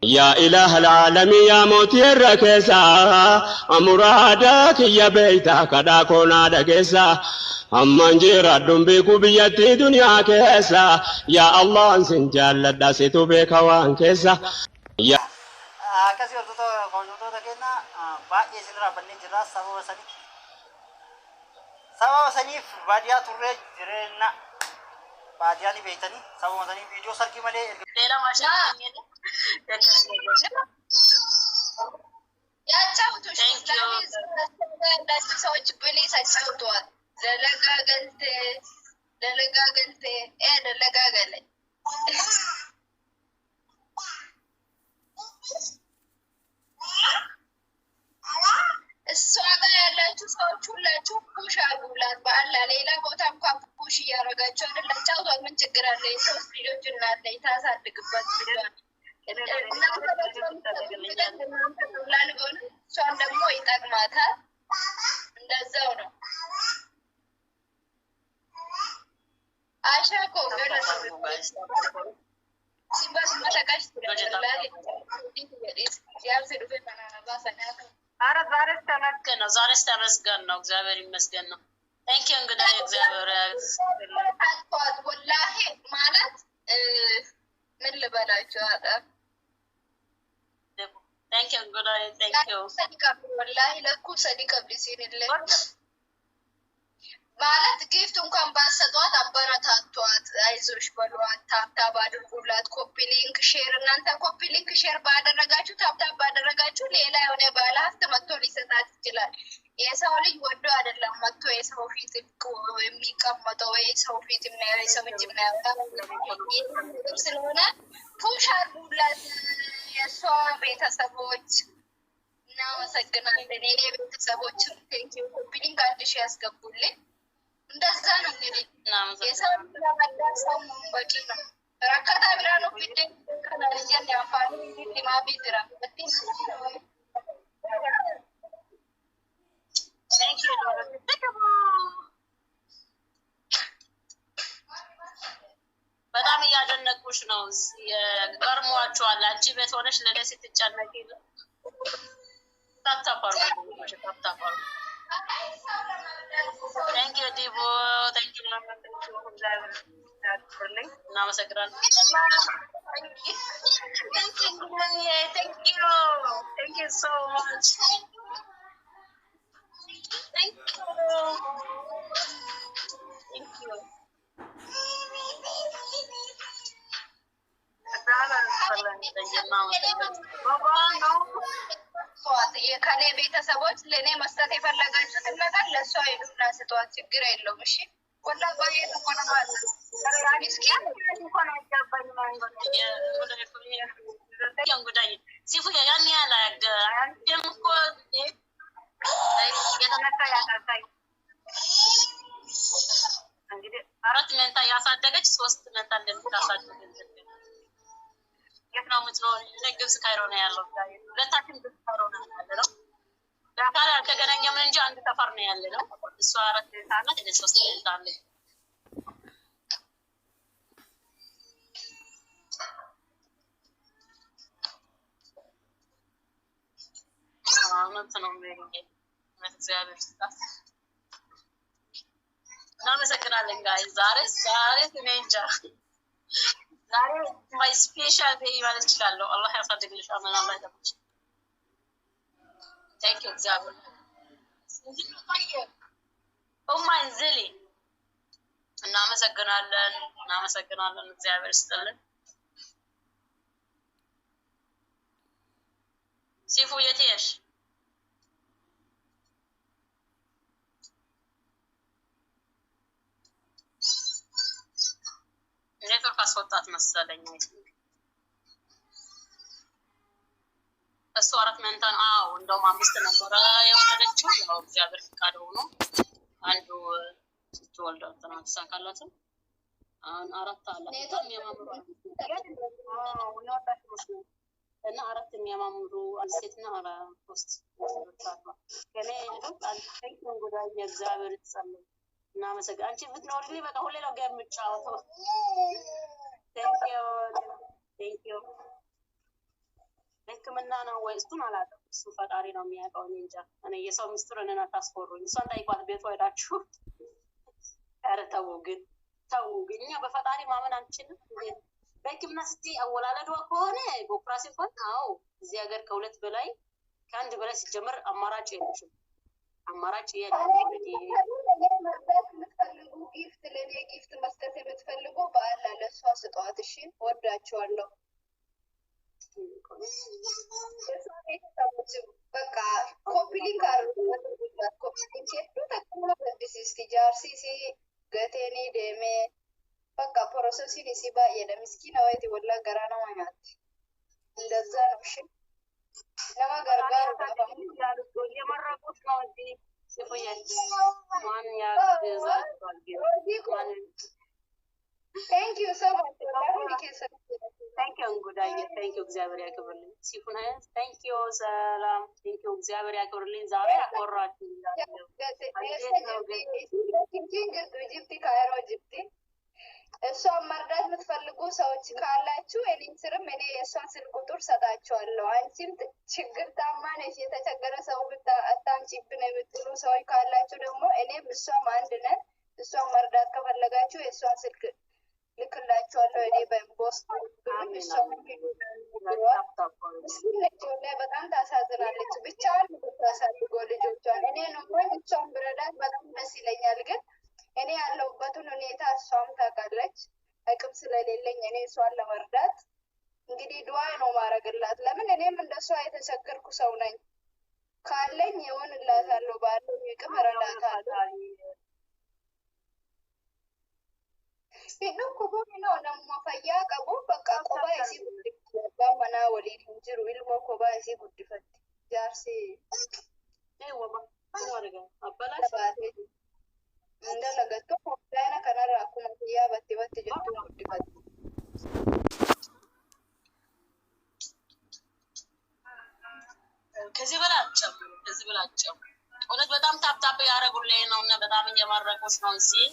يا إله العالمين يا موتي الركيسة أمرادك يا بيتك داكونا دكيسة أمان جيرا دنبيكو بيتي دنيا كيسة يا الله سنجال داسيتو بيكا وان كيسة يا كسي ورتو كونتو تكينا باقي سنرا بني جرا سبب سني باديا توري جرينا باديا دي بيتني سبب سني فيديو سركي مالي ሌላ ማሽን ያጫውቱሽ ሰዎች ፕሊስ አጫውተዋል ለለጋገልቴ ለለጋገለ እሷ ጋር ያላችሁ ሰዎች ሁላችሁ ፑሽ አድርጉላት በአላ ሌላ ቦታ እንኳን ፑሽ እያደረጋችሁ አይደል አጫውቷት ምን ችግር አለ የሶስት ልጆች እናት ላይ ታሳድግበት እሷን ደግሞ ይጠቅማታል እንደዛው ነው አሻኮ ሲባስ ማታካሽ ትላለች ያብስዱ አረ ዛሬስ ተመስገን ነው እግዚአብሔር ይመስገን ነው ታንክ ዩ እንግዲህ እግዚአብሔር አጥቷት ወላሂ ማለት ምን ልበላችሁ አጣ ታንክ ዩ እንግዲህ ታንክ ዩ ሰዲቃ ወላሂ ለኩ ሰዲቃ ቢሲንለ ማለት ጊፍት እንኳን ባሰጧት አበረታቷት አይዞሽ በሏት ታብታብ አድርጉላት ኮፒ ሊንክ ሼር እናንተ ኮፒ ሊንክ ሼር ባደረጋችሁ ታብታብ ባደረጋችሁ ሌላ የሆነ ባለሀብት መጥቶ ሊሰጣት ይችላል የሰው ልጅ ወዶ አይደለም መጥቶ የሰው ፊት የሚቀመጠው የሰው ፊት የሚያይ ሰው እጅ የሚያወጣ ስለሆነ ፑሽ አድርጉላት የሷ ቤተሰቦች እናመሰግናለን የኔ ቤተሰቦችም ቴንኪው ኮፒ ሊንክ አዲስ ያስገቡልኝ እንደዛ ነው እንግዲህ የሰው ለማዳሰው በቂ ነው ረከታ ብራኑ ፊት ከናልጀን ያፋሉ ሊማቢ ድራ ታንክ ዩ በጣም ያደነቁሽ ነው ገርሟቸዋል አንቺ ቤት ሆነሽ ለደስ ትጨነቂ ታታፋሩ Thank you, Divo. Thank you, Mama. Namaskar. Thank you so much. Thank you. የከኔ ቤተሰቦች ለኔ መስጠት የፈለጋችሁት ነገር ለሷ ሄዱና ስጧት ችግር የለውም እሺ ወላ ባየት ሆነ ማለት ራዲስኪ እንኳን አይገባኝ ማለት እንግዲህ ሲፉ ያን ያለ አንተም እኮ የተነካ ያቀርታኝ እንግዲህ አራት መንታ ያሳደገች ሶስት መንታ እንደምታሳድግ የት ነው የምትኖር? ግብጽ ካይሮ ነው ያለው። ሁለታችን ግብጽ ካይሮ ነው ያለው። ዳካር አልተገናኘም እንጂ አንድ ሰፈር ነው ያለው። እሷ አራት ታናት እኔ ሶስት ታናት ነው የሚሉኝ እግዚአብሔር ይስጣት። እናመሰግናለን ጋይ ዛሬ እንጃ ዛሬ my special day ማለት ይችላልው አላህ ያሳድግልሽ አማን አላህ ይጠብቅሽ thank you እግዚአብሔር እንዝሊ እናመሰግናለን እግዚአብሔር ይስጥልን ሲፉ የትየሽ ኔትወርክ አስወጣት መሰለኝ እሱ አራት መንታን እንደውም አምስት ነበር የወለደችው ያው እግዚአብሔር ፍቃድ ሆኖ አንዱ ትወልደው ተሳካላችሁ አሁን አራት አለ እና አራት የሚያማምሩ ሴትና ሶስት ከኔ አንተ እንግዲህ የእግዚአብሔር ጸሎት እናመሰግናለን አንቺ ብትኖርልኝ በቃ ሁሌ ነው ጋር የምጫወተው thank you የህክምና ነው ወይ እሱን አላውቅም። እሱ ፈጣሪ ነው የሚያውቀው። እኔ እንጃ። እኔ የሰው ምስጢር እኔን አታስቆሩኝ። እሷን ጠይቋት ቤቷ ሄዳችሁ። ኧረ ተው ግን እኛ በፈጣሪ ማመን አንችልም። በህክምና ስትይ አወላለዷ ከሆነ በኦፕራሲዮን ከሆነ አዎ እዚህ ሀገር ከሁለት በላይ ከአንድ በላይ ሲጀመር አማራጭ የለሽም። አማራጭ የለም። መርዳት የምትፈልጉ ጊፍት ለኔ ጊፍት መስጠት የምትፈልጉ በአላ ለእሷ ስጧት። እሺ ወዳችኋለሁ። በቃ ኮፒሊንግ አድርጉላት። ኮፒሊንግ ሄዱ ተቅሞ በዲሲስቲ ጃርሲሲ ገቴኒ ደሜ በቃ ፕሮሰሲን ሲባ የለምስኪና ወይት ወላ ገራ ነው ማኛት እንደዛ ነው። እሺ ለማ ገርጋር ያሉት የመረቁት ነው እንጂ ሲፎየን ማን ያዘዛል ማን Thank you so much. Thank you እንጉዳዬ thank you እግዚአብሔር ያክብርልኝ። ሲፉን thank you ሰላም thank you እግዚአብሔር ያክብርልኝ። ዛሬ አቆራችሁ እሷን መርዳት የምትፈልጉ ሰዎች ካላችሁ እኔም ስርም እኔ የእሷን ስልክ ቁጥር ሰጣችኋለሁ። አንቺም ችግር ታማ ነሽ የተቸገረ ሰው አታምጪብን የምትሉ ሰዎች ካላችሁ ደግሞ እኔም እሷም አንድ ነን። እሷን መርዳት ከፈለጋችሁ የእሷን ስልክ ልክላችኋለሁ። እኔ በኢንቦክስ በጣም ታሳዝናለች። ብቻዋን የምታሳድገው ልጆቿን እኔ ነው እሷን ብረዳት በጣም ደስ ይለኛል። ግን እኔ ያለሁበትን ሁኔታ እሷም ታውቃለች። አቅም ስለሌለኝ እኔ እሷን ለመርዳት እንግዲህ ዱዓ ነው ማረግላት። ለምን እኔም እንደሷ የተቸገርኩ ሰው ነኝ። ካለኝ ይሆንላታለሁ፣ ባለኝ አቅም እረዳታለሁ። Hiddu kubuun no namuma fayyaa qabu bakka kophaa isii guddifatti abbaan manaa waliin hin jiru ilmoo kophaa isii guddifatti jaarsi indalagattu daa'ima kanarra akkuma fayyaa batti jettu guddifatti. ከዚህ በላቸው እውነት በጣም ታፕታፕ ያደረጉልኝ ነው እና በጣም እየማረቁት ነው። እዚህ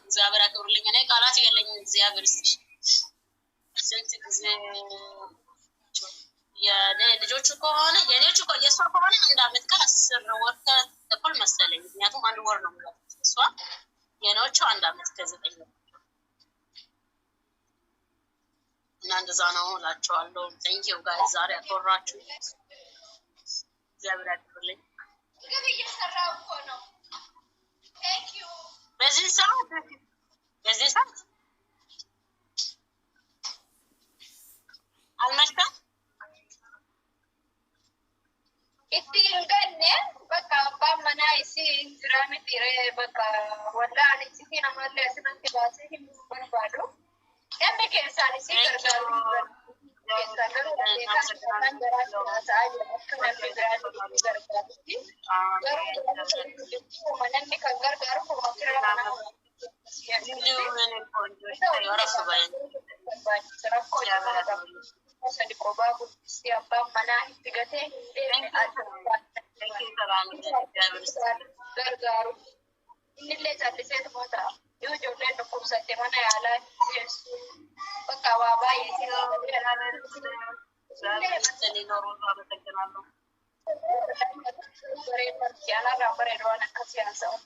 እግዚአብሔር ያክብርልኝ። እኔ ቃላት የለኝም። እግዚአብሔር ይስጥሽ። ስንት ጊዜ የልጆቹ ከሆነ የኔዎቹ የእሷ ከሆነ አንድ አመት ከ10 ወር ተኩል መሰለኝ። ምክንያቱም አንድ ወር ነው የሚያደርጉት እሷ። የኔዎቹ አንድ አመት ከ9 ወር እና እንደዛ ነው እላቸዋለሁ። ቴንኪው ጋይስ ዛሬ አኮራችሁ። እግዚአብሔር ያክብርልኝ። ግን እየሰራሁ እኮ ነው። Thank you. በዚህ ሰዓት አልመጣም። ittiin bakka abbaan manaa isii jiraame dhiiree bakka walla ani isii namallee asirratti baasee hin barbaadu. Namni keessaan isii gargaaru keessaa garuu kan garaa ta'aa jira akka namni biraatiin gargaarutti. Garuu namni kan gargaaru kuma kira manaa sadi kophaa guddistii abbaan manaa itti gatee gargaaru. Innillee calliseetu moota yoo ijoolleen dhukkubsatte mana yaalaa geessu bakka waa baay'ee bareedinarraa bareedoon akka siyaasa'u.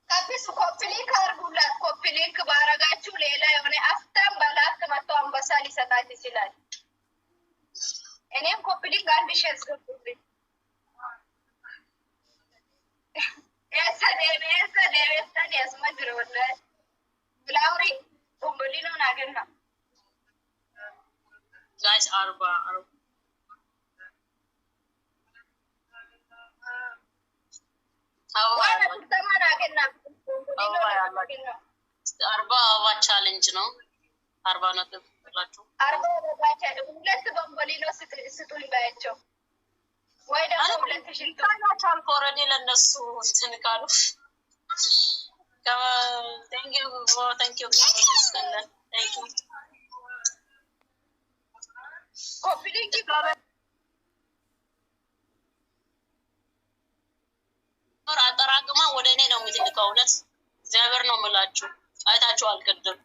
Kabbisu ኮፕሊንክ አድርጉላት። ኮፕሊንክ ባረጋችሁ ሌላ የሆነ አፍታም ባላት መጥቶ አንበሳ ሊሰጣት ይችላል። እኔም ኮፕሊንክ አንድ ሺህ አስገቡልኝ። ኤሰደቤስተን ያስመድር ወለ ብላውሪ ቁምብሊኖ ናገና ጋይስ 40 40 ቻሌንጅ ነው። 40 ነጥብ ብላችሁ 40 ሁለት በምቦሊኖ ስጡኝ ባያቸው ወይ ደግሞ ሁለት ሽልቶ ታናቻል ኦሬዲ ለነሱ እንትን ካሉ thank you ኮፕሊንግ አጠራቅማ ወደ እኔ ነው የምትልከው። እውነት እግዚአብሔር ነው የምላችሁ። አይታችኋል ቅድም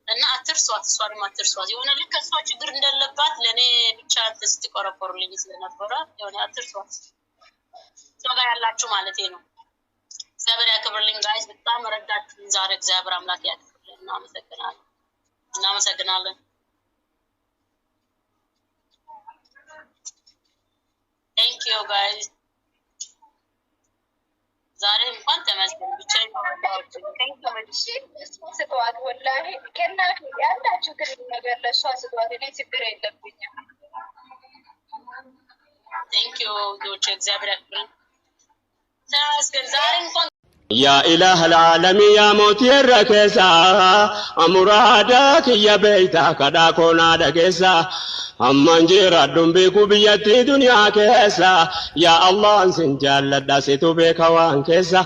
እና አትርሷት እሷንም አትርሷት የሆነ ልክ እሷ ችግር እንደለባት ለኔ ብቻ ተስተቆረቆሩልኝ ስለነበረ የሆነ አትርሷት ሰው ጋር ያላችሁ ማለት ነው እግዚአብሔር ያክብርልኝ ጋይስ በጣም ረዳችሁኝ ዛሬ እግዚአብሔር አምላክ ያክብርልኝ እናመሰግናለን thank you guys ዛሬ እንኳን ተመስገን ብቻ ስጧት ወላሂ ከናቱ ያላችሁ ትልቅ ነገር ለሷ ስጧት እኔ ችግር የለብኝም thank you ዶች እግዚአብሔር ያክብርልኝ ተመስገን ዛሬ እንኳን يا إله العالمين يا موتي الركيسة أمرادك يا بيتك داكونا دكيسة أمان جيرادون بيكو بيتي دنيا كيسة يا الله سنجال لداسيتو بيكوان كيسة